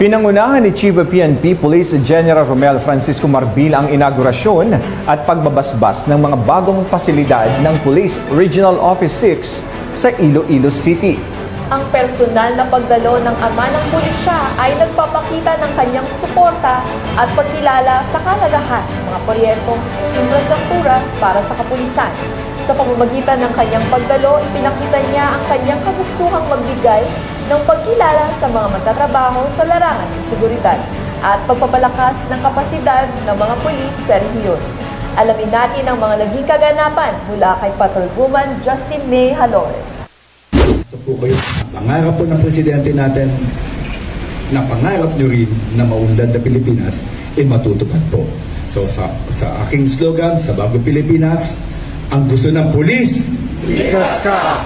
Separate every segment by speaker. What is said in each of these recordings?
Speaker 1: Pinangunahan ni Chief of PNP Police General Romel Francisco Marbil ang inaugurasyon at pagbabasbas ng mga bagong pasilidad ng Police Regional Office 6 sa Iloilo City.
Speaker 2: Ang personal na pagdalo ng ama ng pulisya ay nagpapakita ng kanyang suporta at pagkilala sa kahalagahan ng mga proyektong infrastruktura para sa kapulisan. Sa pamamagitan ng kanyang pagdalo, ipinakita niya ang kanyang kagustuhang magbigay ng pagkilala sa mga matatrabaho sa larangan ng seguridad at pagpapalakas ng kapasidad ng mga pulis sa rehiyon. Alamin natin ang mga naging kaganapan mula kay Patrolwoman Justin May Halores.
Speaker 3: So po kayo, pangarap po ng presidente natin na pangarap nyo rin na maunlad na Pilipinas, matutupad po. So sa aking slogan, sa Bagong Pilipinas, ang gusto ng pulis, likas ka!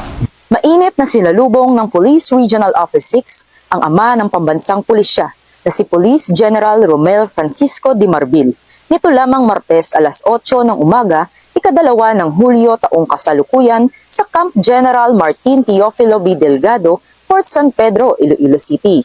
Speaker 4: Mainit na sinalubong ng Police Regional Office 6 ang ama ng pambansang pulisya na si Police General Romel Francisco D. Marbil. Nito lamang Martes alas 8 ng umaga, ikadalawa ng Hulyo taong kasalukuyan sa Camp General Martin Teofilo B. Delgado, Fort San Pedro, Iloilo City.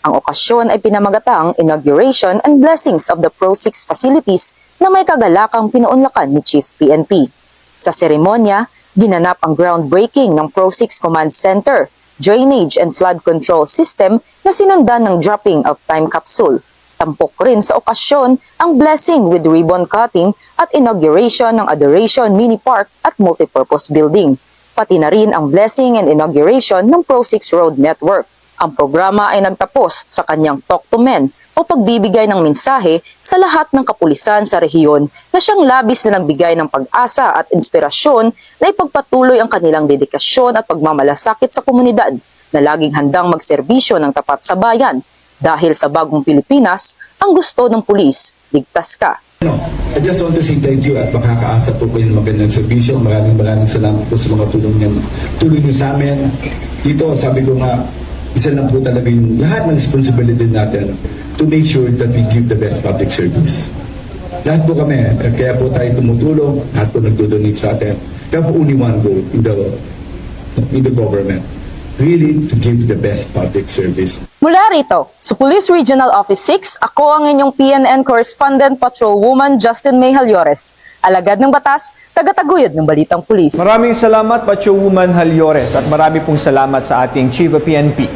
Speaker 4: Ang okasyon ay pinamagatang Inauguration and Blessings of the Pro-6 Facilities na may kagalakang pinuunlakan ni Chief PNP. Sa seremonya, ginanap ang groundbreaking ng Pro-6 Command Center, Drainage and Flood Control System na sinundan ng dropping of time capsule. Tampok rin sa okasyon ang blessing with ribbon cutting at inauguration ng Adoration Mini Park at Multipurpose Building. Pati na rin ang blessing and inauguration ng Pro-6 Road Network. Ang programa ay nagtapos sa kanyang Talk to Men o pagbibigay ng mensahe sa lahat ng kapulisan sa rehiyon na siyang labis na nagbigay ng pag-asa at inspirasyon na ipagpatuloy ang kanilang dedikasyon at pagmamalasakit sa komunidad na laging handang magserbisyo ng tapat sa bayan. Dahil sa Bagong Pilipinas, ang gusto ng pulis, ligtas ka.
Speaker 3: I just want to say thank you at makakaasa po kayo ng magandang serbisyo. Maraming salamat po sa mga tulong niyo sa amin. Dito, sabi ko nga, isa lang po talaga yung lahat ng responsibility natin to make sure that we give the best public service. Lahat po kami, kaya po tayo tumutulong, lahat po nagdo-donate sa atin. We have only one goal in the government, really to give the best public service.
Speaker 4: Mula rito, sa Police Regional Office 6, ako ang inyong PNN Correspondent Patrolwoman Justin May Halores. Alagad ng batas, tagataguyod ng balitang pulis.
Speaker 1: Maraming salamat, Patrolwoman Halores, at marami pong salamat sa ating Chief of PNP.